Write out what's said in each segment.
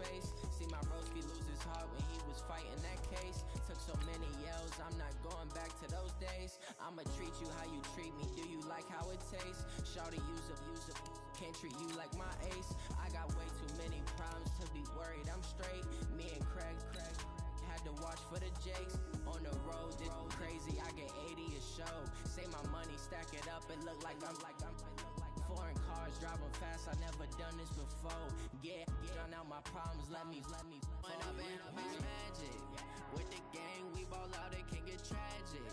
space. See my broski lose his heart when he was fighting that case. Took so many yells, I'm not going back to those days. I'ma treat you how you treat me, do you like how it tastes? Shawty, use up, can't treat you like my ace. I got way too many problems to be worried, I'm straight. Me and Craig had to watch for the Jakes. On the road, this crazy, I get 80 a show. Say my money, stack it up, it look like I'm foreign cars, driving fast, I never done this before. Get out my problems, let me When up and up is magic. With the gang, we ball out, it can get tragic.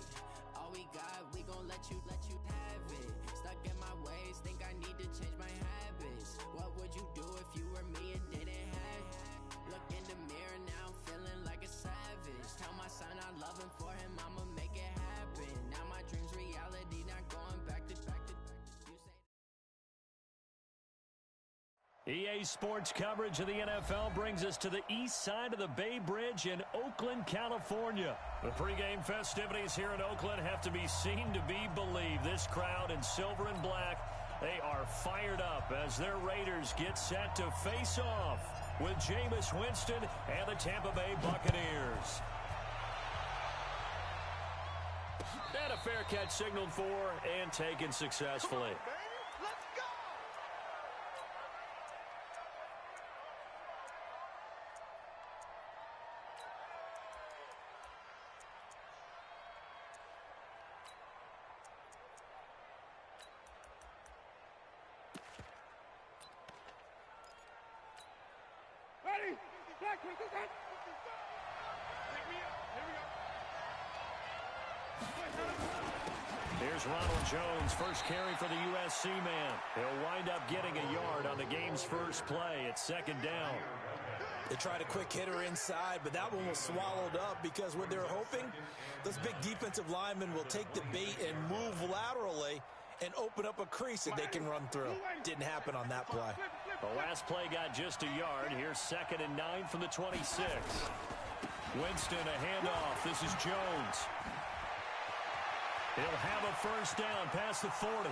All we got, we gon' let you have it. Stuck in my ways, think I need to change my habits. What would you do if you were me and didn't have it? Look in the mirror, now I'm feeling like a savage. Tell my son I love him, for him I'ma make it happen. Now my dream's reality, not going back to EA Sports coverage of the NFL brings us to the east side of the Bay Bridge in Oakland, California. The pregame festivities here in Oakland have to be seen to be believed. This crowd in silver and black, they are fired up as their Raiders get set to face off with Jameis Winston and the Tampa Bay Buccaneers. And a fair catch signaled for and taken successfully. Here's Ronald Jones, first carry for the USC man. He'll wind up getting a yard on the game's first play. It's second down. They tried a quick hitter inside, but that one was swallowed up because what they're hoping, those big defensive linemen will take the bait and move laterally and open up a crease that they can run through. Didn't happen on that play. The last play got just a yard. Here's 2nd and 9 from the 26. Winston, a handoff. This is Jones. He'll have a first down past the 40.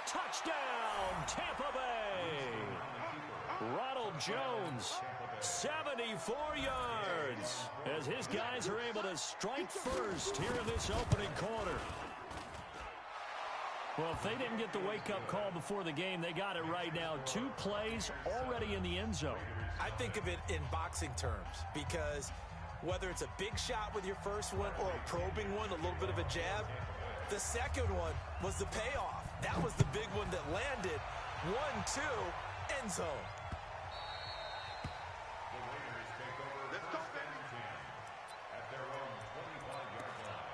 Touchdown, Tampa Bay. Ronald Jones, 74 yards, as his guys are able to strike first here in this opening quarter. Well, if they didn't get the wake-up call before the game, they got it right now. 2 plays already in the end zone. I think of it in boxing terms because whether it's a big shot with your first one or a probing one, a little bit of a jab, the second one was the payoff. That was the big one that landed. 1-2, end zone. The Raiders take over. Let's go, baby. At their own 25-yard line.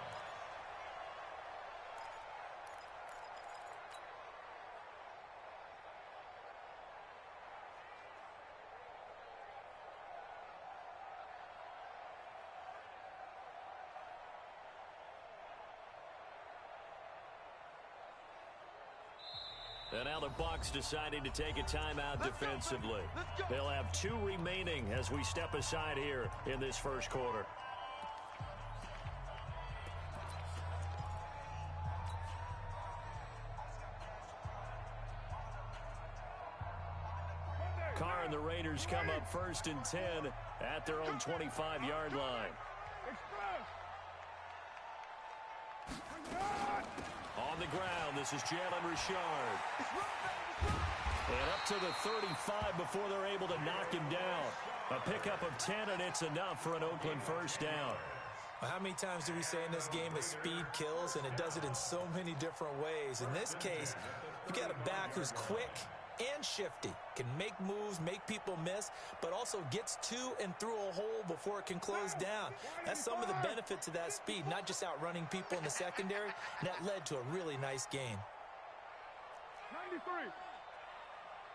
And now the Bucs deciding to take a timeout defensively. They'll have 2 remaining as we step aside here in this first quarter. Carr and the Raiders come up 1st and 10 at their own 25-yard line. On the ground, this is Jalen Richard. And up to the 35 before they're able to knock him down. A pickup of 10, and it's enough for an Oakland first down. Well, how many times do we say in this game that speed kills, and it does it in so many different ways? In this case, you got a back who's quick and shifty, can make moves, make people miss, but also gets to and through a hole before it can close down. That's some of the benefits of that speed, not just outrunning people in the secondary, and that led to a really nice gain. 93.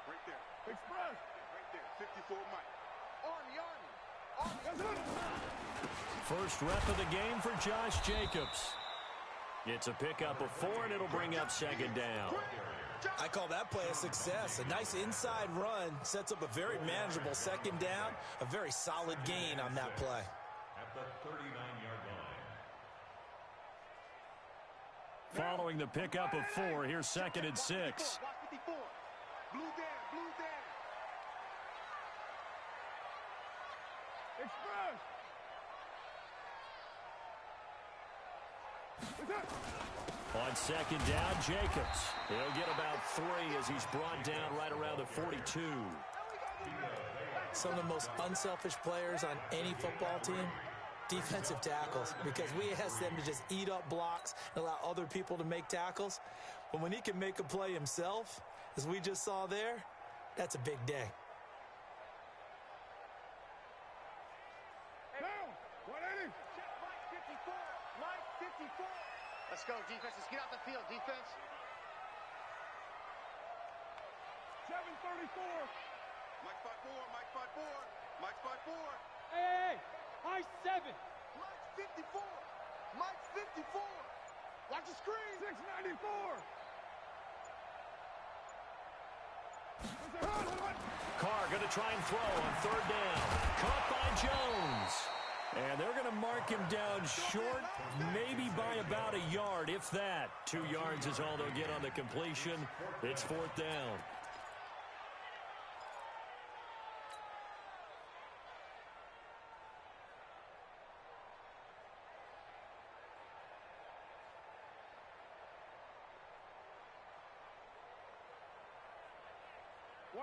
Right there. Express. Right there. 54 Mike. Army. First rep of the game for Josh Jacobs. It's a pickup of 4, and it'll bring up 2nd down. I call that play a success. A nice inside run sets up a very manageable 2nd down. A very solid gain on that play. At the 39-yard line. Following the pickup of 4, here's 2nd and 6. Blue On second down, Jacobs. He'll get about 3 as he's brought down right around the 42. Some of the most unselfish players on any football team, defensive tackles, because we ask them to just eat up blocks and allow other people to make tackles. But when he can make a play himself, as we just saw there, that's a big day. Down. 180. Check Mike 54. Mike 54. Let's go, defense. Let's get out the field, defense. 734. Mike 54. Mike 54. Mike 54. Hey, Mike 7. Mike 54. Mike 54. Watch the screen. 694. Carr going to try and throw on third down. Caught by Jones. And they're going to mark him down short, maybe by about a yard, if that. 2 yards is all they'll get on the completion. It's fourth down.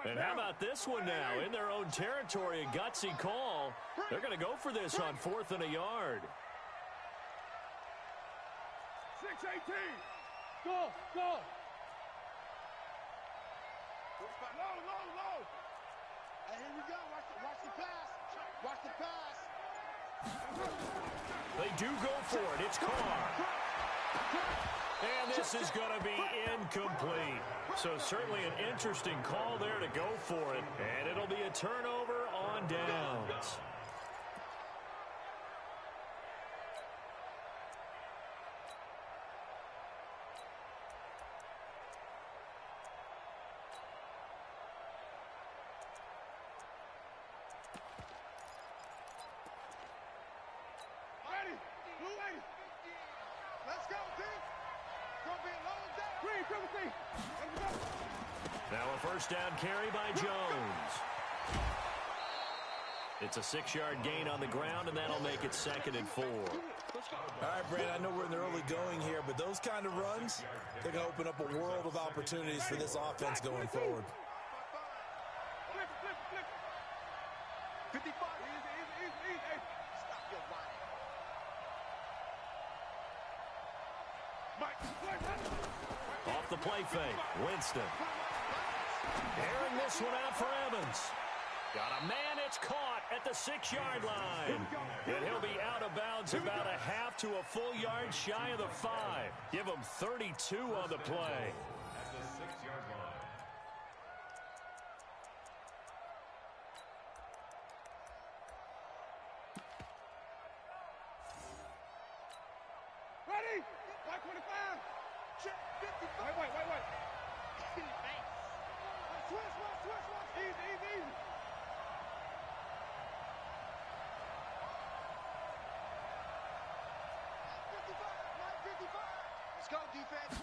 And how about this one now? In their own territory, a gutsy call. They're going to go for this on 4th and a yard. 618. Go, go. Low. Hey, here we go. Watch the pass. Watch the pass. They do go for it. It's Carr. And this is going to be incomplete. So certainly an interesting call there to go for it. And it'll be a turnover on downs. Let's go, team. Gonna be a long day. Now a first down carry by Jones. It's a 6-yard gain on the ground, and that'll make it 2nd and 4. All right, Brad, I know we're in the early going here, but those kind of runs, they're going to open up a world of opportunities for this offense going forward. Flip. 55. Easy. Stop your whining. Mike. Off the play fake, Winston. Airing this one out for Evans. Got a man, it's caught at the 6-yard line. And he'll be out of bounds about a half to a full yard shy of the 5. Give him 32 on the play. At the 6-yard line. Ready? 525. Check 55. Wait. Switch. Easy. Let's go, defense.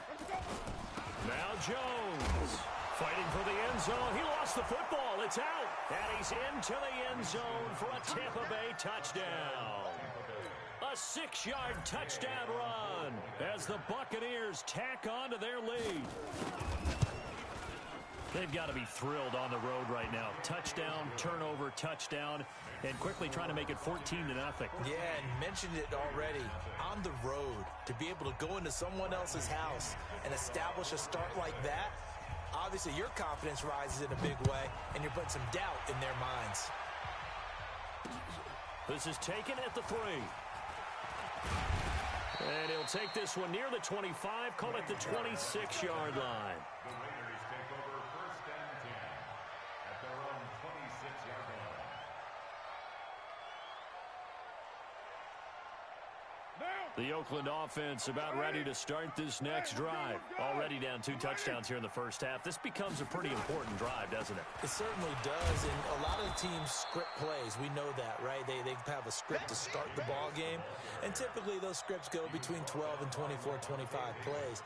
Now Jones fighting for the end zone. He lost the football. It's out. And he's into the end zone for a Tampa Bay touchdown. A 6-yard touchdown run as the Buccaneers tack on to their lead. They've got to be thrilled on the road right now. Touchdown, turnover, touchdown, and quickly trying to make it 14-0. Yeah, and mentioned it already. On the road, to be able to go into someone else's house and establish a start like that, obviously your confidence rises in a big way, and you're putting some doubt in their minds. This is taken at the 3. And he'll take this one near the 25, call it the 26-yard line. The Raiders take over 1st and 10 at their own 26-yard line. The Oakland offense about ready to start this next drive. Already down 2 touchdowns here in the first half. This becomes a pretty important drive, doesn't it? It certainly does, and a lot of teams script plays. We know that, right? They have a script to start the ball game, and typically those scripts go between 12 and 24, 25 plays.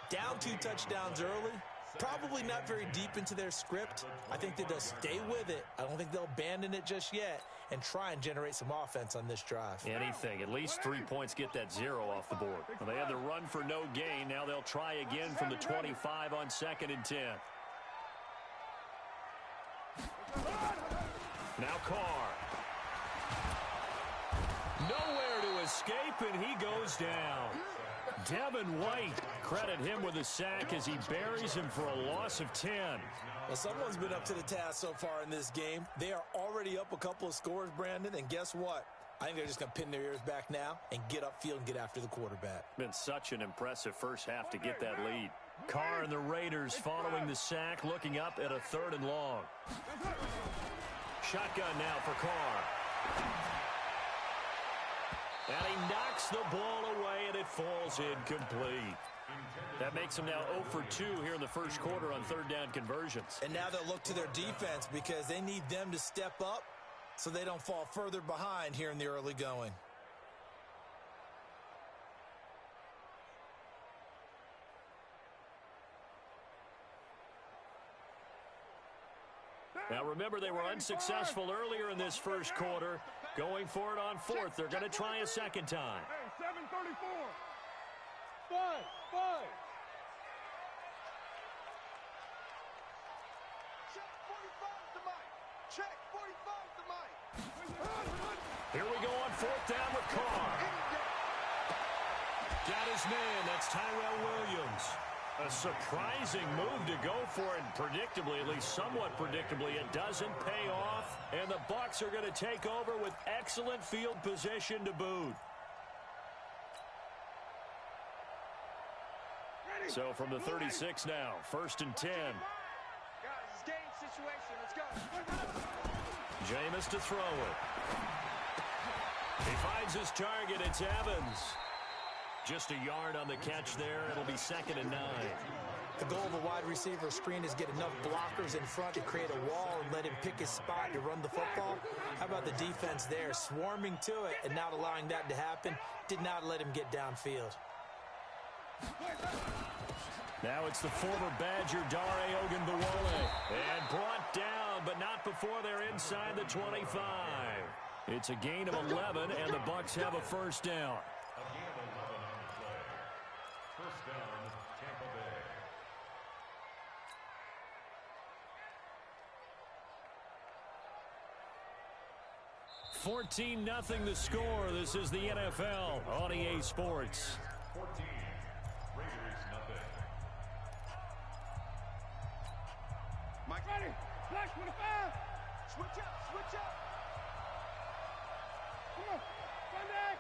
Down 2 touchdowns early, Probably not very deep into their script. I think that they'll stay with it. I don't think they'll abandon it just yet and try and generate some offense on this drive. Anything. At least 3 points get that 0 off the board. Well, they had the run for no gain. Now they'll try again from the 25 on 2nd and 10. Now Carr. Nowhere to escape, and he goes down. Devin White, credit him with a sack as he buries him for a loss of 10. Well, someone's been up to the task so far in this game. They are already up a couple of scores, Brandon, and guess what? I think they're just going to pin their ears back now and get upfield and get after the quarterback. Been such an impressive first half to get that lead. Carr and the Raiders following the sack, looking up at a 3rd and long. Shotgun now for Carr. And he knocks the ball away, and it falls incomplete. That makes them now 0 for 2 here in the first quarter on 3rd down conversions. And now they'll look to their defense because they need them to step up so they don't fall further behind here in the early going. Now remember, they were unsuccessful earlier in this first quarter. Going for it on 4th. They're going to try a second time. Hey, 7:34. 5. Check 45 to Mike. Check 45 to Mike. Here we go on 4th down with Carr. Got his man. That's Tyrell Williams. A surprising move to go for it, and predictably, at least somewhat predictably, it doesn't pay off, and the Bucs are going to take over with excellent field position to boot. So from the 36 now, 1st and 10. Guys, it's game situation. Let's go. Jameis to throw it. He finds his target. It's Evans. Just a yard on the catch there. It'll be 2nd and 9. The goal of a wide receiver screen is get enough blockers in front to create a wall and let him pick his spot to run the football. How about the defense there, swarming to it and not allowing that to happen? Did not let him get downfield. Now it's the former Badger Dare Ogunbowale. And brought down, but not before they're inside the 25. It's a gain of 11, and the Bucs have a 1st down. A gain of 11 on the play. 1st down, Tampa Bay. $14-0 the score. This is the NFL on EA Sports. 14. Raiders, nothing. Mike, Ready. Flash with a 5. switch up, switch up. Come on. Run back.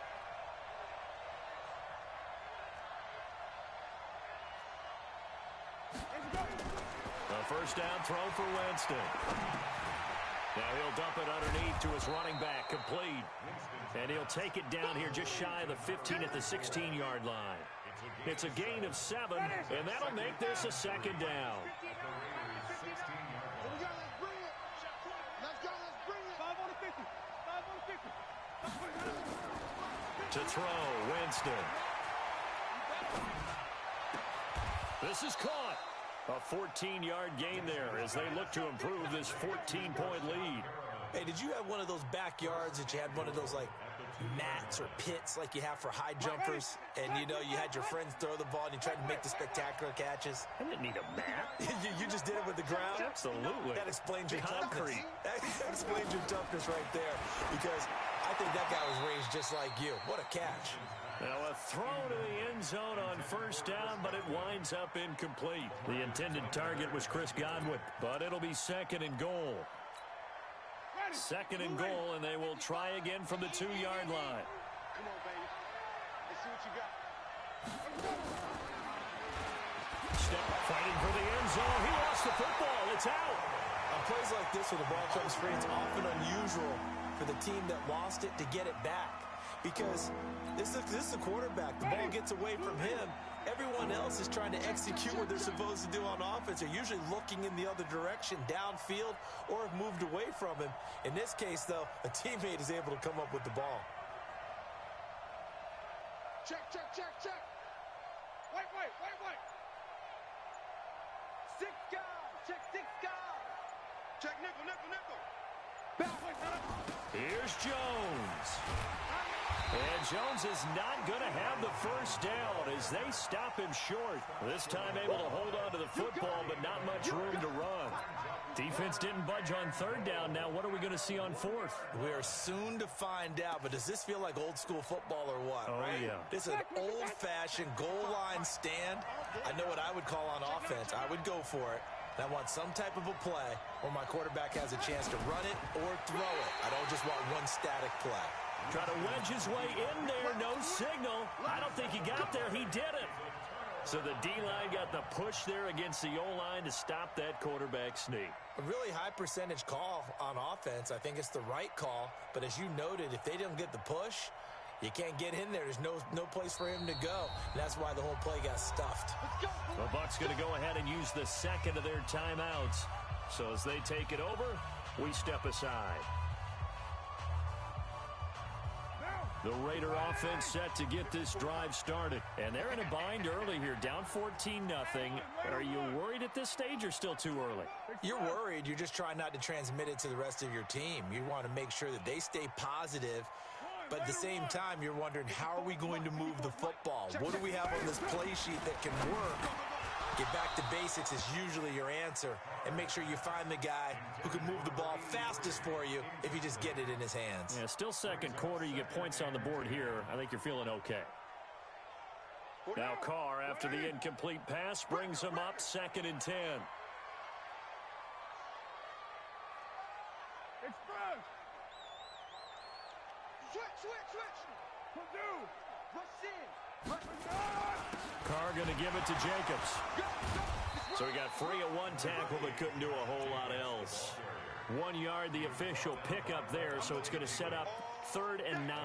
Let's go. A 1st down throw for Winston. Now he'll dump it underneath to his running back, complete. And he'll take it down here just shy of the 15 at the 16-yard line. It's a gain of 7, and that'll make this a 2nd down. Here we go, let's bring it. Let's go, let's bring it. 5 on the 50. 5 on the 50. To throw, Winston. This is caught. A 14-yard gain there as they look to improve this 14-point lead. Hey, did you have one of those backyards that you had one of those, like, mats or pits like you have for high jumpers? And, you know, you had your friends throw the ball and you tried to make the spectacular catches? I didn't need a mat. you just did it with the ground? Absolutely. That explains your Concrete. toughness. That explains your toughness right there. Because I think that guy was raised just like you. What a catch. Now a throw to the end zone on 1st down, but it winds up incomplete. The intended target was Chris Godwin, but it'll be 2nd and goal. 2nd and goal, and they will try again from the 2-yard line. Come on, baby. Let's see what you got. Step fighting for the end zone. He lost the football. It's out. On plays like this where the ball comes free, it's often unusual for the team that lost it to get it back. Because this is the quarterback. The ball gets away from him. Everyone else is trying to execute what they're supposed to do on offense. They're usually looking in the other direction, downfield, or have moved away from him. In this case, though, a teammate is able to come up with the ball. Check, check, check, check. Wait. Six guys. Check six guys. Check nickel, nickel, nickel. Here's Jones. And Jones is not going to have the first down as they stop him short. This time able to hold on to the football, but not much room to run. Defense didn't budge on third down. Now what are we going to see on fourth? We are soon to find out, but does this feel like old school football or what? Oh, right? yeah. This is an old-fashioned goal line stand. I know what I would call on offense. I would go for it. I want some type of a play where my quarterback has a chance to run it or throw it. I don't just want one static play. Try to wedge his way in there. No signal. I don't think he got there. He didn't. So the D-line got the push there against the O-line to stop that quarterback sneak. A really high percentage call on offense. I think it's the right call. But as you noted, if they didn't get the push, you can't get in there. There's no place for him to go. And that's why the whole play got stuffed. The Bucs going to go ahead and use the second of their timeouts. So as they take it over, we step aside. The Raider offense set to get this drive started. And they're in a bind early here, down 14-0. Are you worried at this stage or still too early? You're worried. You're just trying not to transmit it to the rest of your team. You want to make sure that they stay positive. But at the same time, you're wondering, how are we going to move the football? What do we have on this play sheet that can work? Get back to basics is usually your answer. And make sure you find the guy who can move the ball fastest for you if you just get it in his hands. Yeah, still second quarter. You get points on the board here. I think you're feeling okay. Now Carr, after the incomplete pass, brings him up 2nd and 10. Express. Switch. Purdue. Rush in. Carr going to give it to Jacobs. So he got free of one tackle but couldn't do a whole lot else. 1 yard, the official pickup there, so it's going to set up 3rd and 9.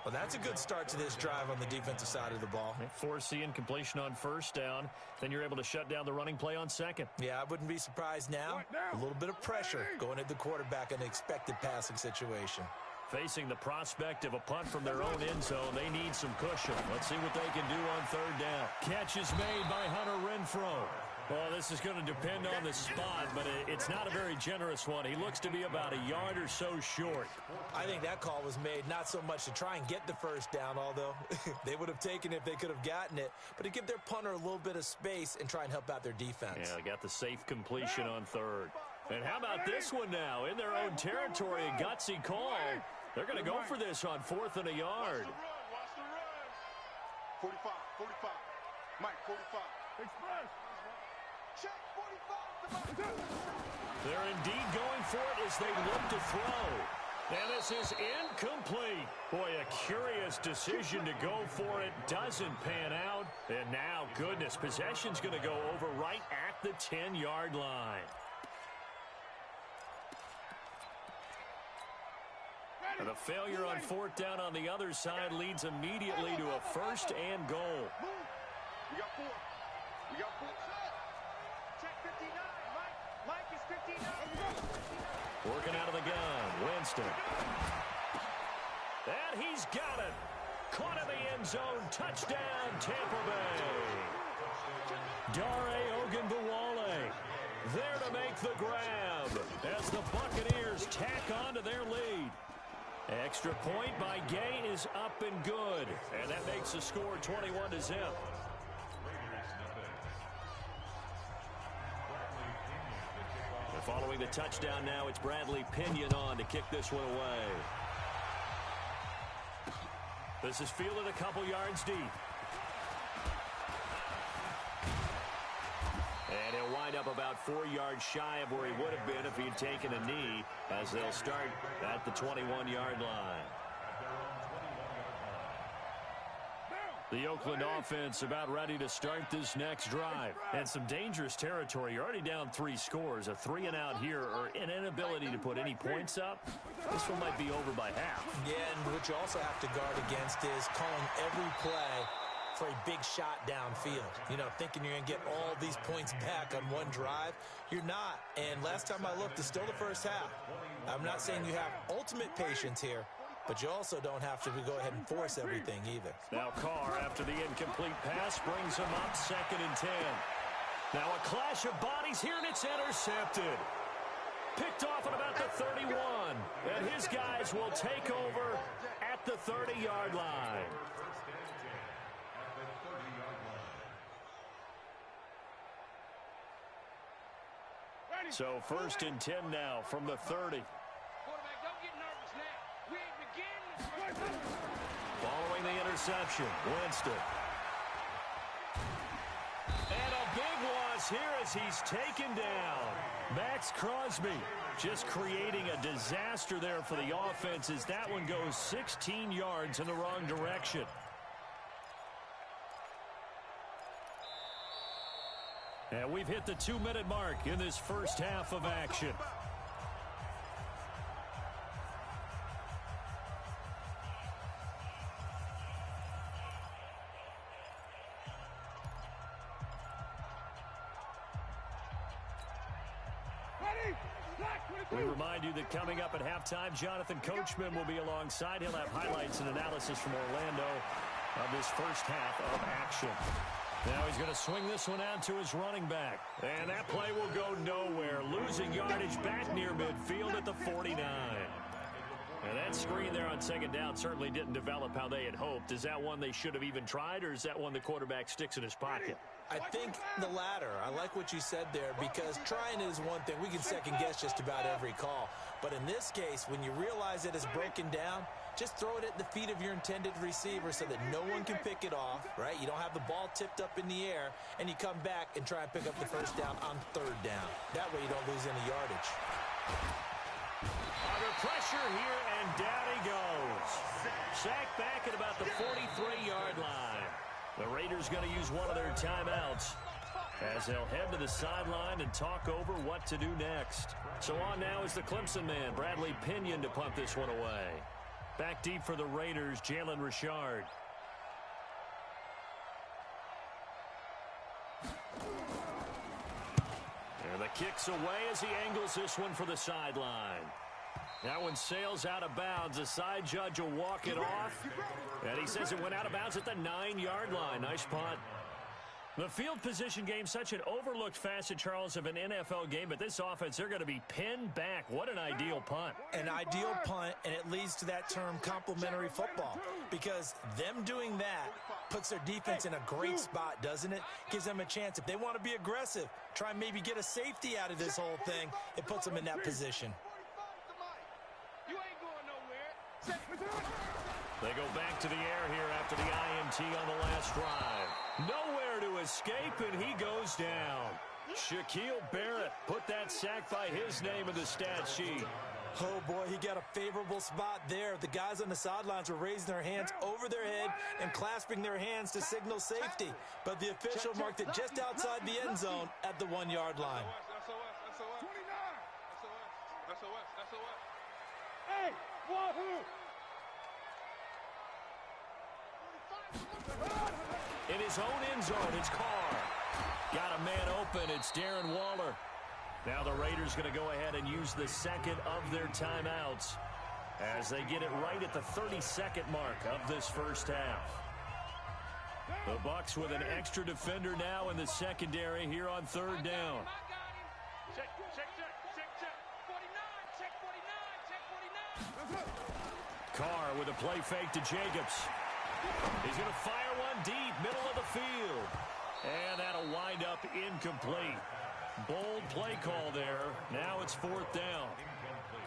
Well, that's a good start to this drive on the defensive side of the ball. They force the incompletion on first down. Then you're able to shut down the running play on second. Yeah, I wouldn't be surprised now. A little bit of pressure going at the quarterback in an expected passing situation. Facing the prospect of a punt from their own end zone, they need some cushion. Let's see what they can do on 3rd down. Catch is made by Hunter Renfrow. Well, this is going to depend on the spot, but it's not a very generous one. He looks to be about a yard or so short. I think that call was made not so much to try and get the first down, although they would have taken it if they could have gotten it, but to give their punter a little bit of space and try and help out their defense. Yeah, they got the safe completion on 3rd. And how about this one now? In their own territory, a gutsy call. They're going to go for this on 4th and a yard. Watch the run. 45. Mike, 45. Express. Check 45 to Mike. They're indeed going for it as they look to throw. And this is incomplete. Boy, a curious decision to go for it. Doesn't pan out. And now, goodness, possession's going to go over right at the 10-yard line. And a failure on 4th down on the other side leads immediately to a 1st and goal. We got 4. Check 59. Mike is 59. Working out of the gun, Winston. And he's got it. Caught in the end zone. Touchdown, Tampa Bay. Dare Ogunbowale there to make the grab as the Buccaneers tack on to their lead. Extra point by Gay is up and good. And that makes the score 21-0. And following the touchdown now, it's Bradley Pinion on to kick this one away. This is fielded a couple yards deep. And he'll wind up about 4 yards shy of where he would have been if he'd taken a knee, as they'll start at the 21-yard line. The Oakland offense about ready to start this next drive. And some dangerous territory. You're already down 3 scores. A 3-and-out here, or an inability to put any points up. This one might be over by half. Yeah, and what you also have to guard against is calling every play for a big shot downfield. You know, thinking you're going to get all these points back on one drive. You're not. And last time I looked, it's still the first half. I'm not saying you have ultimate patience here, but you also don't have to go ahead and force everything either. Now Carr, after the incomplete pass, brings him up 2nd and 10. Now a clash of bodies here, and it's intercepted. Picked off at about the 31. And his guys will take over at the 30-yard line. So 1st and 10 now from the 30. Quarterback, don't get nervous now. We ain't beginning. Following the interception, Winston. And a big loss here as he's taken down. Max Crosby just creating a disaster there for the offense as that one goes 16 yards in the wrong direction. And we've hit the 2-minute mark in this first half of action. We remind you that coming up at halftime, Jonathan Coachman will be alongside. He'll have highlights and analysis from Orlando of this first half of action. Now he's going to swing this one out to his running back. And that play will go nowhere. Losing yardage back near midfield at the 49. And that screen there on second down certainly didn't develop how they had hoped. Is that one they should have even tried, or is that one the quarterback sticks in his pocket? I think the latter. I like what you said there, because trying is one thing. We can second guess just about every call. But in this case, when you realize it is broken down, just throw it at the feet of your intended receiver so that no one can pick it off, right? You don't have the ball tipped up in the air, and you come back and try and pick up the first down on third down. That way you don't lose any yardage. Under pressure here, and down he goes. Sacked back at about the 43-yard line. The Raiders going to use one of their timeouts as they'll head to the sideline and talk over what to do next. So on now is the Clemson man, Bradley Pinion, to punt this one away. Back deep for the Raiders, Jalen Richard. And the kick's away as he angles this one for the sideline. That one sails out of bounds. The side judge will walk it off. And he says it went out of bounds at the 9-yard line. Nice punt. The field position game, such an overlooked facet, Charles, of an NFL game. But this offense, they're going to be pinned back. What an ideal punt. An ideal punt, and it leads to that term complementary football. Because them doing that puts their defense in a great spot, doesn't it? Gives them a chance. If they want to be aggressive, try and maybe get a safety out of this whole thing, it puts them in that position. You ain't going nowhere. They go back to the air here after the INT on the last drive. Nowhere to escape, and he goes down. Shaquille Barrett put that sack by his name in the stat sheet. Oh, boy, he got a favorable spot there. The guys on the sidelines were raising their hands over their head and clasping their hands to signal safety. But the official marked it just outside the end zone at the 1-yard line. Hey, wahoo! In his own end zone, it's Carr. Got a man open. It's Darren Waller. Now the Raiders going to go ahead and use the second of their timeouts as they get it right at the 32nd mark of this first half. The Bucs with an extra defender now in the secondary here on third down. Check. 49, check 49. Carr with a play fake to Jacobs. He's going to fire one deep, middle of the field. And that'll wind up incomplete. Bold play call there. Now it's fourth down.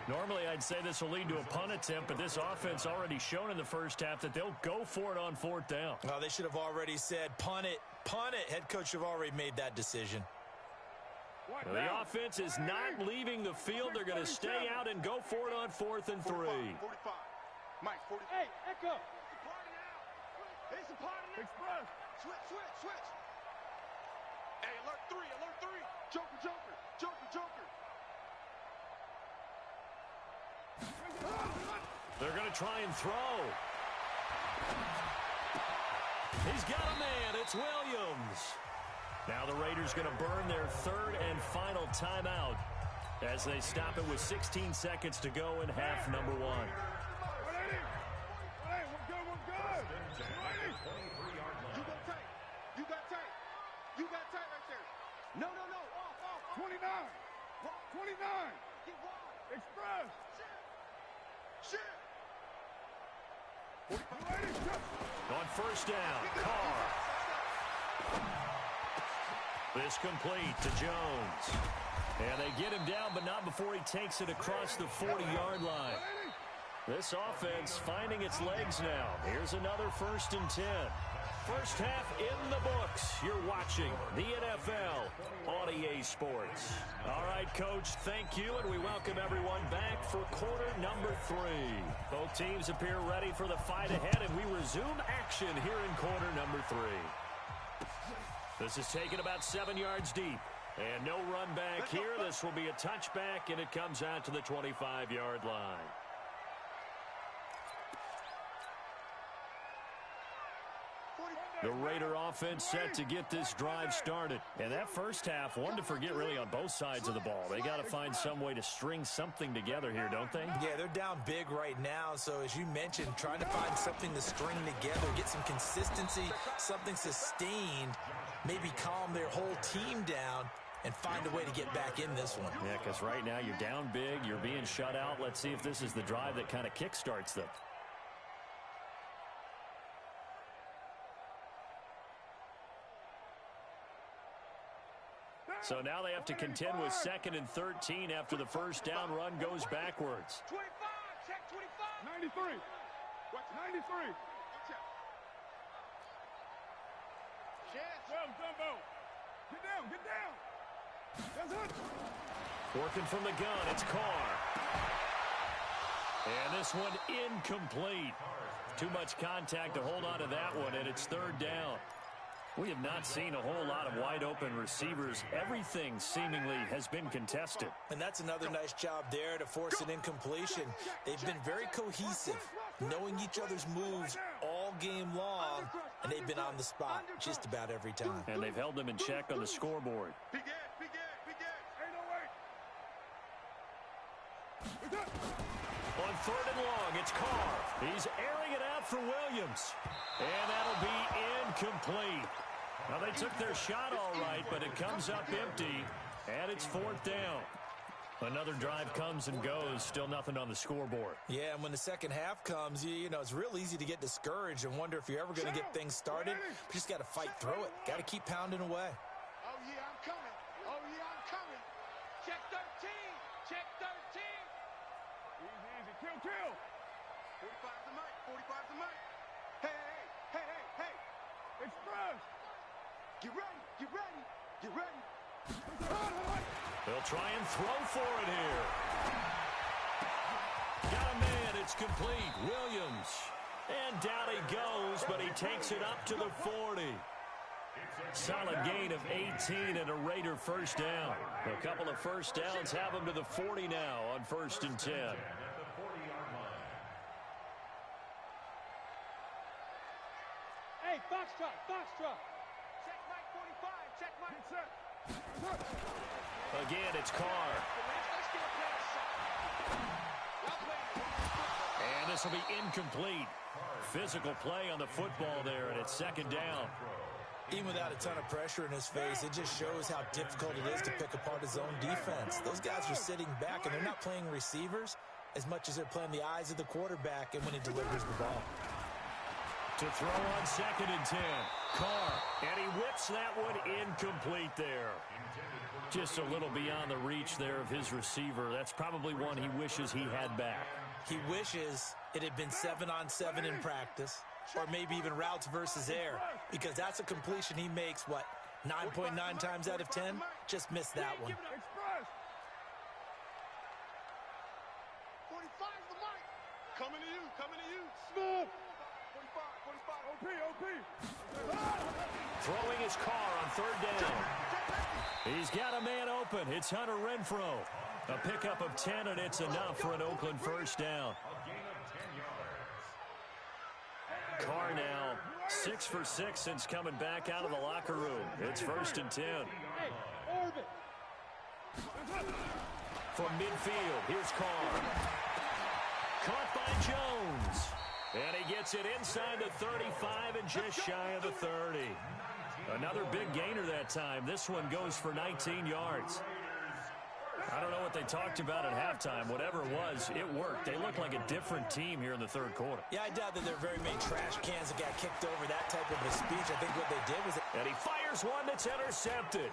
Normally, I'd say this will lead to a punt attempt, but this offense already shown in the first half that they'll go for it on fourth down. Oh, they should have already said, punt it, punt it. Head coach have already made that decision. Well, the offense is not leaving the field. They're going to stay out and go for it on 4th and 3. 45. Mike, 45. Hey, Echo. It's a party now. Express. Switch. Hey, alert 3. Joker. They're going to try and throw. He's got a man. It's Williams. Now the Raiders going to burn their third and final timeout as they stop it with 16 seconds to go in half number 1. You got tight right there. On first down, Carr. This complete to Jones. And they get him down, but not before he takes it across the 40-yard line. This offense finding its legs now. Here's another 1st and 10. First half in the books. You're watching the NFL on EA Sports. All right, Coach, thank you, and we welcome everyone back for quarter number 3. Both teams appear ready for the fight ahead, and we resume action here in quarter number 3. This is taken about 7 yards deep. And no run back here. This will be a touchback, and it comes out to the 25-yard line. The Raider offense set to get this drive started. And that first half, one to forget really on both sides of the ball. They got to find some way to string something together here, don't they? Yeah, they're down big right now. So as you mentioned, trying to find something to string together, get some consistency, something sustained, maybe calm their whole team down and find a way to get back in this one. Yeah, because right now you're down big, you're being shut out. Let's see if this is the drive that kind of kickstarts them. So now they have to contend with 2nd and 13 after the first down run goes backwards. 25, check 25. 93. What's 93? Well, Dumbo. Get down, get down. That's it. Working from the gun, it's Carr. And this one incomplete. Too much contact to hold on to that one, and it's 3rd down. We have not seen a whole lot of wide-open receivers. Everything seemingly has been contested. And that's another nice job there to force an incompletion. They've been very cohesive, knowing each other's moves all game long, and they've been on the spot just about every time. And they've held them in check on the scoreboard. Big Ed, big Ed, big Ed. Ain't no way. On 3rd and long, it's Carr. He's airing it out for Williams. And that'll be incomplete. Now, they took their shot all right, but it comes up empty, and it's 4th down. Another drive comes and goes, still nothing on the scoreboard. Yeah, and when the second half comes, you know, it's real easy to get discouraged and wonder if you're ever going to get things started. You just got to fight through it. Got to keep pounding away. Oh, yeah, I'm coming. Oh, yeah, I'm coming. Check 13. Check 13. Easy, easy. Kill, kill. 45 the mic. 45 the mic. Hey, hey, hey, hey. Express. Get ready. Get ready. Get ready. They'll try and throw for it here. Got a man. It's complete. Williams. And down he goes, but he takes it up to the 40. Solid gain of 18 and a Raider first down. A couple of first downs have them to the 40 now on 1st and 10. Hey, Foxtrot, Foxtrot. Check mic 45. Check mic. Get set. Again, it's Carr. And this will be incomplete. Physical play on the football there, and it's 2nd down. Even without a ton of pressure in his face, it just shows how difficult it is to pick apart his own defense. Those guys are sitting back, and they're not playing receivers as much as they're playing the eyes of the quarterback and when he delivers the ball. To throw on 2nd and 10. Carr, and he whips that one incomplete there. Just a little beyond the reach there of his receiver. That's probably one he wishes he had back. He wishes it had been 7-on-7 in practice, or maybe even routes versus air, because that's a completion he makes, what, 9.9 times out of 10? Just missed that one. Express. 45's the mic. Coming to you. Coming to you. Smooth. 45. OP. Throwing his Carr on 3rd down. He's got a man open. It's Hunter Renfrow. A pickup of 10, and it's enough for an Oakland first down. Carr now 6 for 6 since coming back out of the locker room. It's 1st and 10. Hey, orbit. From midfield, here's Carr. Caught by Jones. And he gets it inside the 35 and just shy of the 30. Another big gainer that time. This one goes for 19 yards. I don't know what they talked about at halftime. Whatever it was, it worked. They looked like a different team here in the third quarter. Yeah, I doubt that there are very many trash cans that got kicked over that type of a speech. I think what they did was... And he fires one that's intercepted.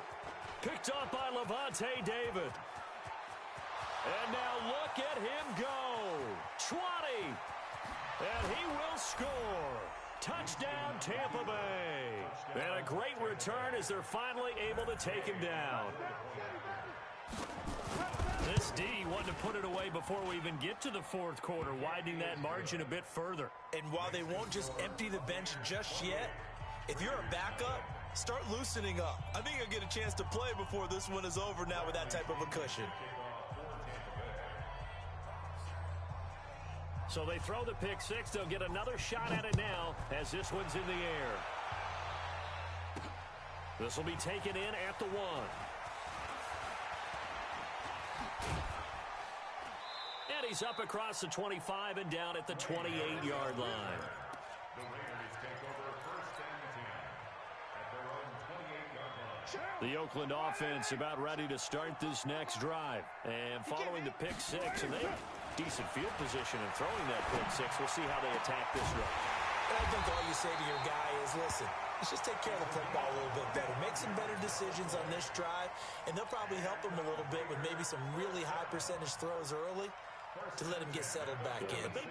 Picked off by Levante David. And now look at him go. 20. And he will score. Touchdown, Tampa Bay. And a great return as they're finally able to take him down. This D wanted to put it away before we even get to the fourth quarter, widening that margin a bit further. And while they won't just empty the bench just yet, if you're a backup, start loosening up. I think you'll get a chance to play before this one is over now with that type of a cushion. So they throw the pick six. They'll get another shot at it now as this one's in the air. This will be taken in at the 1. And he's up across the 25 and down at the 28-yard line. The Raiders take over first and 10 at their own 28-yard line. The Oakland offense about ready to start this next drive. And following the pick six, and they have decent field position in throwing that pick six. We'll see how they attack this drive. I think all you say to your guy is, listen, let's just take care of the football a little bit better. Make some better decisions on this drive, and they'll probably help him a little bit with maybe some really high percentage throws early to let him get settled back in. But they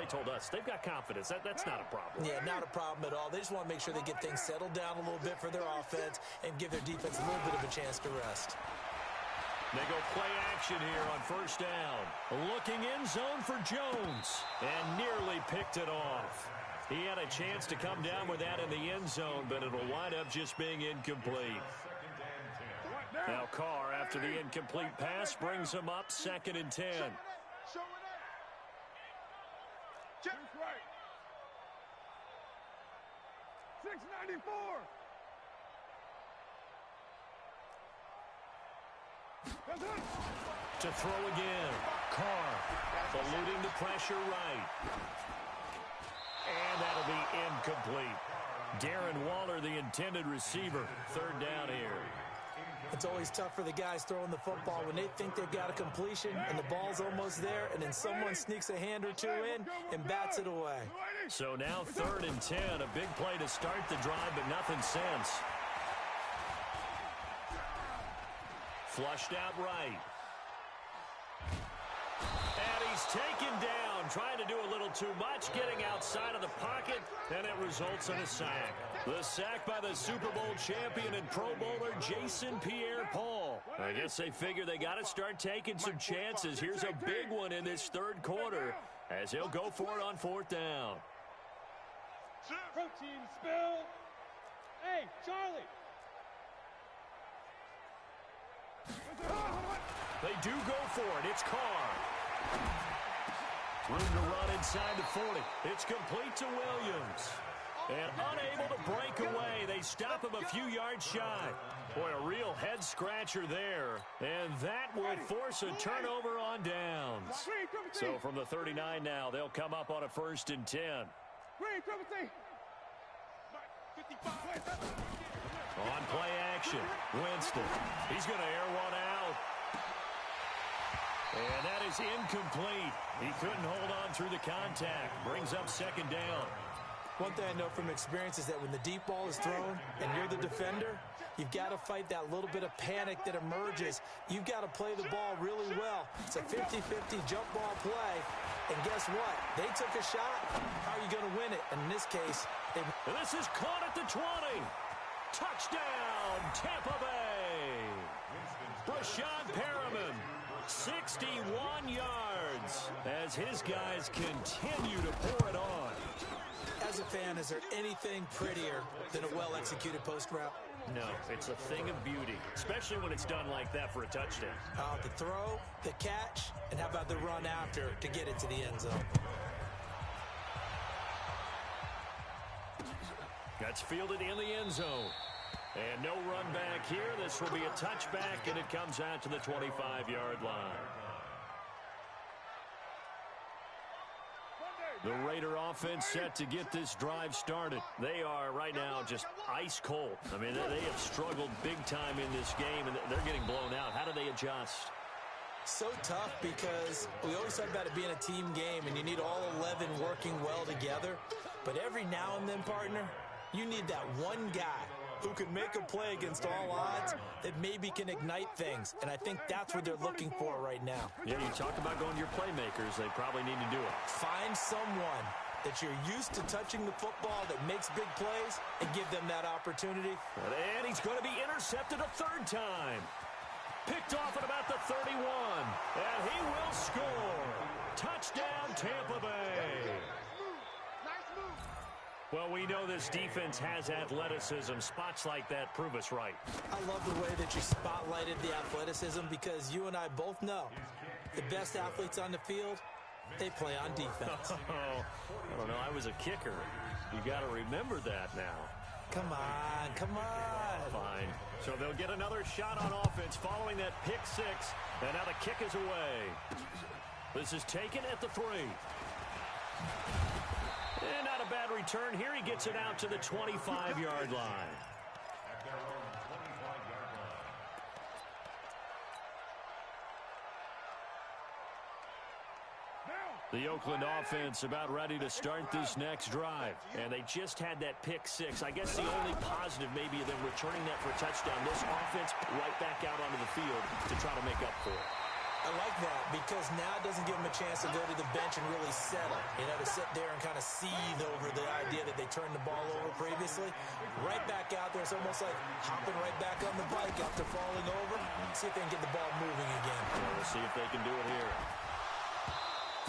told us they've got confidence. That's not a problem. Yeah, not a problem at all. They just want to make sure they get things settled down a little bit for their offense and give their defense a little bit of a chance to rest. They go play action here on first down. Looking in zone for Jones. And nearly picked it off. He had a chance to come down with that in the end zone, but it'll wind up just being incomplete. Now Carr, after the incomplete pass, brings him up 2nd and 10. Show it up. Check. Right. 694. To throw again. Carr eluding the pressure right. And that'll be incomplete. Darren Waller, the intended receiver. 3rd down here. It's always tough for the guys throwing the football when they think they've got a completion and the ball's almost there, and then someone sneaks a hand or two in and bats it away. So now 3rd and 10. A big play to start the drive, but nothing since. Flushed out right. And he's taken down, trying to do a little too much, getting outside of the pocket, and it results in a sack. The sack by the Super Bowl champion and Pro Bowler Jason Pierre-Paul. I guess they figure they got to start taking some chances. Here's a big one in this 3rd quarter as he'll go for it on 4th down. Protein spill. Hey, Charlie. They do go for it. It's Carr. Room to run inside the 40. It's complete to Williams. And unable to break away. They stop him a few yards shy. Boy, a real head-scratcher there. And that will force a turnover on downs. So from the 39 now, they'll come up on a 1st and 10. On play action, Winston. He's going to air one out. And that is incomplete. He couldn't hold on through the contact. Brings up 2nd down. One thing I know from experience is that when the deep ball is thrown and you're the defender, you've got to fight that little bit of panic that emerges. You've got to play the ball really well. It's a 50-50 jump ball play. And guess what? They took a shot. How are you going to win it? And in this case, and this is caught at the 20. Touchdown, Tampa Bay. Brashad Perriman, 61 yards as his guys continue to pour it on. As a fan, is there anything prettier than a well-executed post route? No, it's a thing of beauty, especially when it's done like that for a touchdown. The throw, the catch, and how about the run after to get it to the end zone? That's fielded in the end zone. And no run back here. This will be a touchback, and it comes out to the 25-yard line. The Raider offense set to get this drive started. They are right now just ice cold. I mean, they have struggled big time in this game, and they're getting blown out. How do they adjust? So tough because we always talk about it being a team game and you need all 11 working well together. But every now and then, partner, you need that one guy who can make a play against all odds that maybe can ignite things. And I think that's what they're looking for right now. Yeah, you talk about going to your playmakers. They probably need to do it. Find someone that you're used to touching the football that makes big plays and give them that opportunity. And he's going to be intercepted a third time. Picked off at about the 31. And he will score. Touchdown, Tampa Bay. Nice move. Well, we know this defense has athleticism. Spots like that prove us right. I love the way that you spotlighted the athleticism because you and I both know the best athletes on the field, they play on defense. I don't know. I was a kicker. You got to remember that now. Come on, come on. Fine. So they'll get another shot on offense following that pick six. And now the kick is away. This is taken at the 3. And not a bad return here. He gets it out to the 25-yard line. At their own 25-yard line. The Oakland offense about ready to start this next drive. And they just had that pick six. I guess the only positive maybe of them returning that for a touchdown. This offense right back out onto the field to try to make up for it. I like that because now it doesn't give them a chance to go to the bench and really settle. You know, to sit there and kind of seethe over the idea that they turned the ball over previously. Right back out there. It's almost like hopping right back on the bike after falling over. See if they can get the ball moving again. Well, we'll see if they can do it here.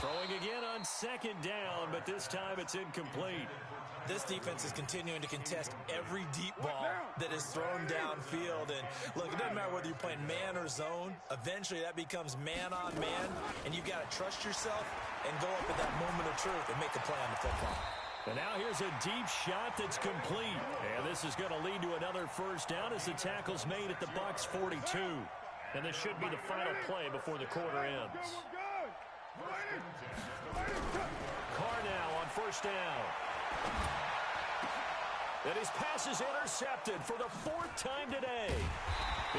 Throwing again on second down, but this time it's incomplete. This defense is continuing to contest every deep ball that is thrown downfield. And look, it doesn't matter whether you're playing man or zone. Eventually that becomes man on man, and you've got to trust yourself and go up at that moment of truth and make a play on the football. And now here's a deep shot that's complete. And this is going to lead to another first down as the tackle's made at the Bucs 42. And this should be the final play before the quarter ends. Carr now on first down. And his pass is intercepted for the 4th time today.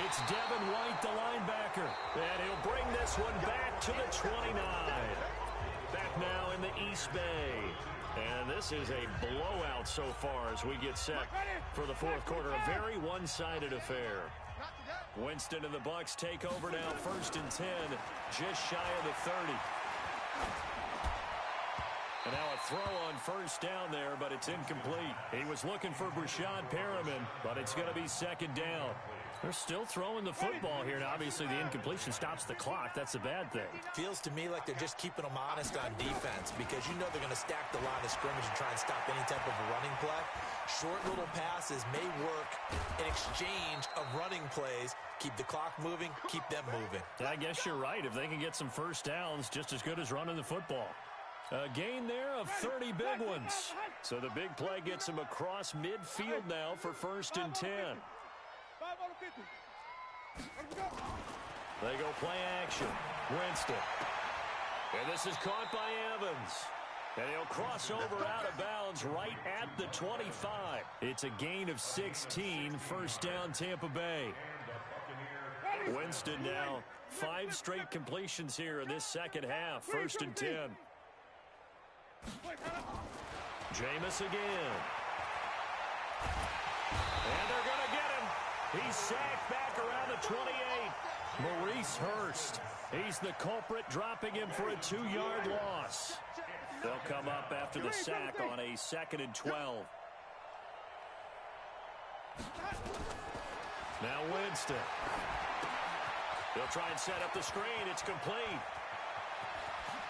It's Devin White, the linebacker. And he'll bring this one back to the 29. Back now in the East Bay. And this is a blowout so far as we get set for the 4th quarter. A very one-sided affair. Winston and the Bucs take over now, 1st and 10, just shy of the 30. And now a throw on first down there, but it's incomplete. He was looking for Brashad Perriman, but it's going to be 2nd down. They're still throwing the football here. Now, obviously, the incompletion stops the clock. That's a bad thing. Feels to me like they're just keeping them honest on defense because you know they're going to stack the line of scrimmage and try and stop any type of a running play. Short little passes may work in exchange of running plays. Keep the clock moving, keep them moving. I guess you're right. If they can get some first downs, just as good as running the football. A gain there of 30 big ones. So the big play gets him across midfield now for 1st and 10. 5 on the 50. Let's go. They go play action. Winston. And this is caught by Evans. And he'll cross over out of bounds right at the 25. It's a gain of 16. 1st down, Tampa Bay. Winston now 5 straight completions here in this second half. 1st and 10. Jameis again. And they're going to get him. He's sacked back around the 28. Maurice Hurst. He's the culprit, dropping him for a 2-yard loss. They'll come up after the sack on a 2nd and 12. Now Winston. He'll try and set up the screen. It's complete.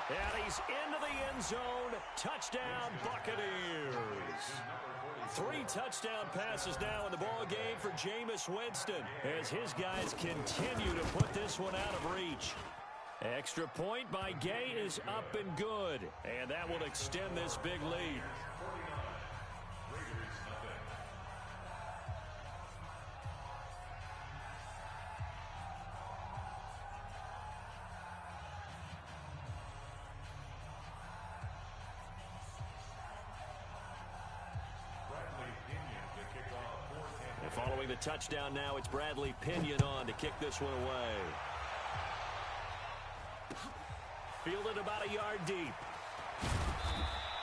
And he's into the end zone. Touchdown, Buccaneers. 3 touchdown passes now in the ball game for Jameis Winston as his guys continue to put this one out of reach. Extra point by Gay is up and good, and that will extend this big lead. Following the touchdown now, it's Bradley Pinion on to kick this one away. fielded about a yard deep.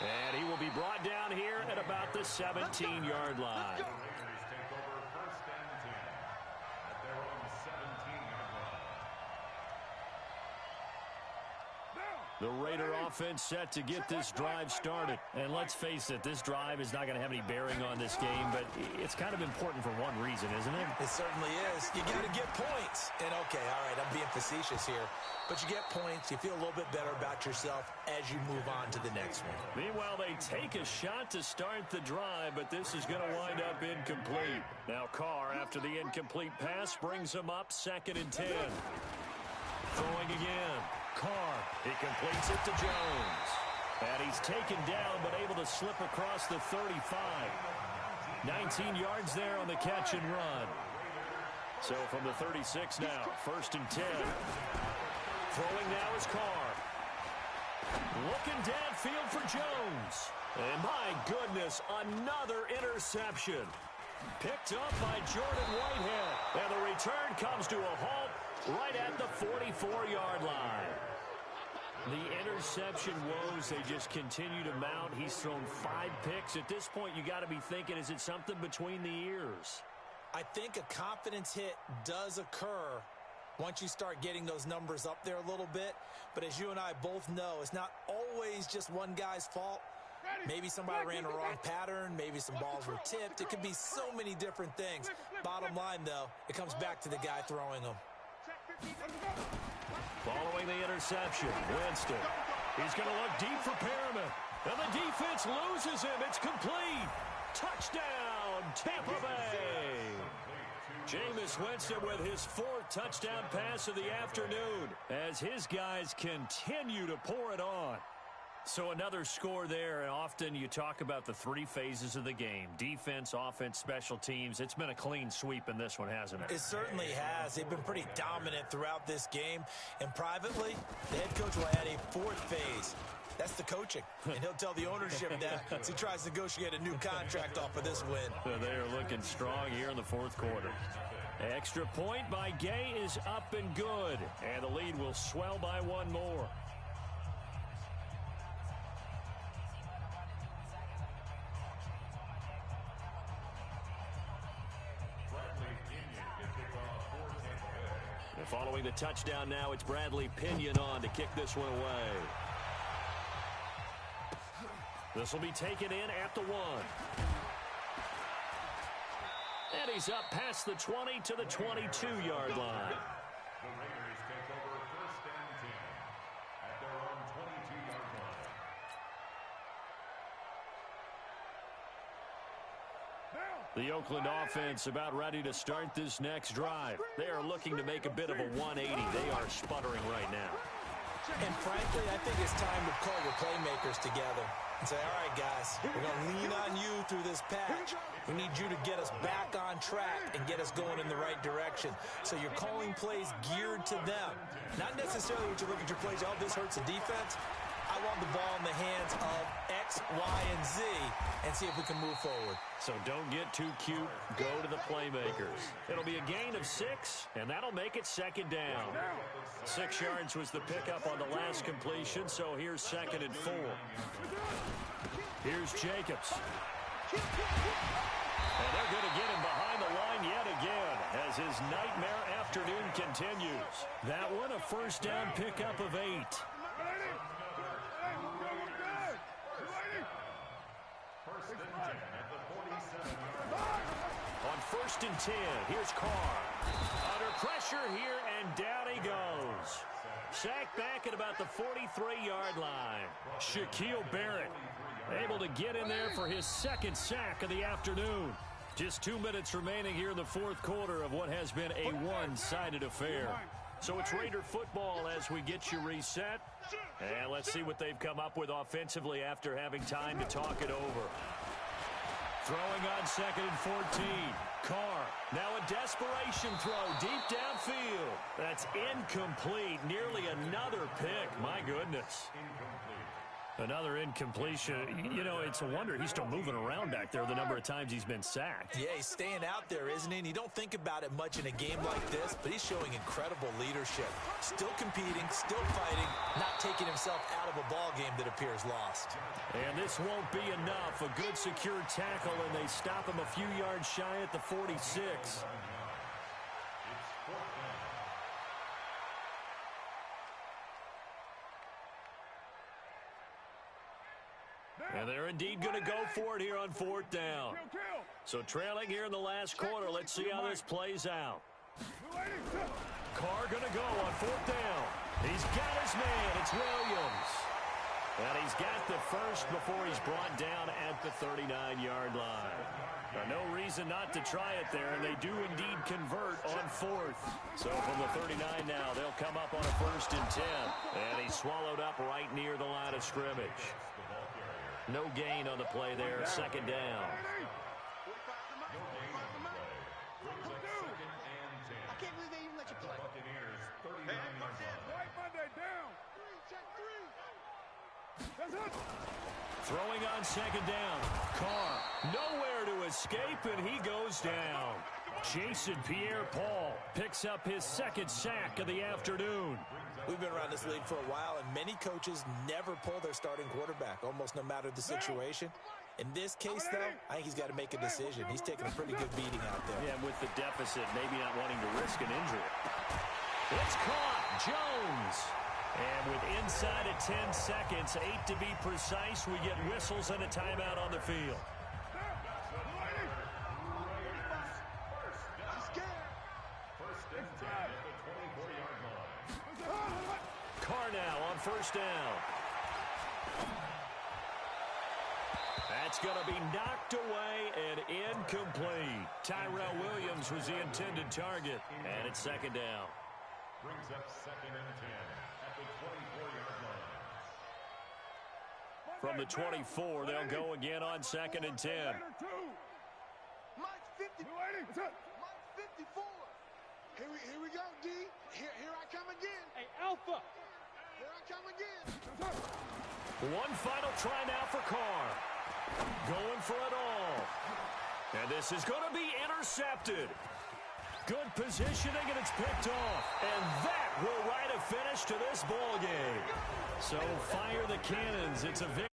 And he will be brought down here at about the 17-yard line. The Raiders take over 1st and 10 at their own 17-yard line. The Raider offense set to get this drive started. And let's face it, this drive is not going to have any bearing on this game, but it's kind of important for one reason, isn't it? It certainly is. You got to get points. And, okay, all right, I'm being facetious here. But you get points, you feel a little bit better about yourself as you move on to the next one. Meanwhile, they take a shot to start the drive, but this is going to wind up incomplete. Now Carr, after the incomplete pass, brings him up 2nd and 10. Throwing again. Carr, he completes it to Jones. And he's taken down, but able to slip across the 35. 19 yards there on the catch and run. So from the 36 now, 1st and 10. Throwing now is Carr. Looking downfield for Jones. And my goodness, another interception. Picked up by Jordan Whitehead. And the return comes to a halt right at the 44-yard line. The interception woes, they just continue to mount. He's thrown 5 picks. At this point, you got to be thinking, is it something between the ears? I think a confidence hit does occur once you start getting those numbers up there a little bit. But as you and I both know, it's not always just one guy's fault. Maybe somebody ran a wrong pattern. Maybe some balls were tipped. It could be so many different things. Bottom line, though, it comes back to the guy throwing them. Following the interception, Winston. He's going to look deep for Perriman. And the defense loses him. It's complete. Touchdown, Tampa Bay. Jameis Winston with his 4th touchdown pass of the afternoon as his guys continue to pour it on. So another score there, and often you talk about the 3 phases of the game. Defense, offense, special teams. It's been a clean sweep in this one, hasn't it? It certainly has. They've been pretty dominant throughout this game. And privately, the head coach will add a 4th phase. That's the coaching. And he'll tell the ownership that as he tries to negotiate a new contract off of this win. They are looking strong here in the 4th quarter. Extra point by Gay is up and good. And the lead will swell by 1 more. And following the touchdown now, it's Bradley Pinion on to kick this one away. This will be taken in at the 1. And he's up past the 20 to the 22-yard line. The Raiders take over 1st and 10 at their own 22-yard line. The Oakland offense about ready to start this next drive. They are looking to make a bit of a 180. They are sputtering right now. And frankly, I think it's time to call your playmakers together and say, all right, guys, we're going to lean on you through this patch. We need you to get us back on track and get us going in the right direction. So you're calling plays geared to them. Not necessarily when you look at your plays, oh, this hurts the defense. I want the ball in the hands of X, Y, and Z and see if we can move forward. So don't get too cute. Go to the playmakers. It'll be a gain of 6, and that'll make it 2nd down. 6 yards was the pickup on the last completion, so here's 2nd and 4. Here's Jacobs. And they're going to get him behind the line yet again as his nightmare afternoon continues. That one a 1st down pickup of 8. On 1st and 10, here's Carr. Under pressure here, and down he goes. Sacked back at about the 43-yard line. Shaquille Barrett able to get in there for his 2nd sack of the afternoon. Just 2 minutes remaining here in the 4th quarter of what has been a one-sided affair. So it's Raider football as we get you reset. And let's see what they've come up with offensively after having time to talk it over. Throwing on 2nd and 14. Carr, now a desperation throw deep downfield. That's incomplete. Nearly another pick. My goodness. Another incompletion. You know, it's a wonder he's still moving around back there the number of times he's been sacked. Yeah, he's staying out there, isn't he? And you don't think about it much in a game like this, but he's showing incredible leadership. Still competing, still fighting, not taking himself out of a ball game that appears lost. And this won't be enough. A good secure tackle, and they stop him a few yards shy at the 46. And they're indeed going to go for it here on 4th down. So trailing here in the last quarter. Let's see how this plays out. Carr going to go on 4th down. He's got his man. It's Williams. And he's got the first before he's brought down at the 39-yard line. Now, no reason not to try it there, and they do indeed convert on 4th. So from the 39 now, they'll come up on a 1st and 10. And he's swallowed up right near the line of scrimmage. No gain on the play there, 2nd down. I can't believe they even let you play. Right Monday down. Check 3. That's it. Throwing on 2nd down. Carr nowhere to escape, and he goes down. Jason Pierre-Paul picks up his 2nd sack of the afternoon. We've been around this league for a while, and many coaches never pull their starting quarterback, almost no matter the situation. In this case, though, I think he's got to make a decision. He's taking a pretty good beating out there. Yeah, with the deficit, maybe not wanting to risk an injury. It's caught. Jones. And with inside of 10 seconds, 8 to be precise, we get whistles and a timeout on the field. Carr now on 1st down. That's going to be knocked away and incomplete. Tyrell Williams was the intended target, and it's 2nd down. Brings up 2nd and 10 at the 24-yard line. From the 24, they'll go again on 2nd and 10. Mike's 50. Mike's 54. Here we go, D. Here I come again. Hey, Alpha. Here I come again. One final try now for Carr. Going for it all. And this is going to be intercepted. Good positioning, and it's picked off. And that will write a finish to this ball game. So fire the cannons. It's a victory.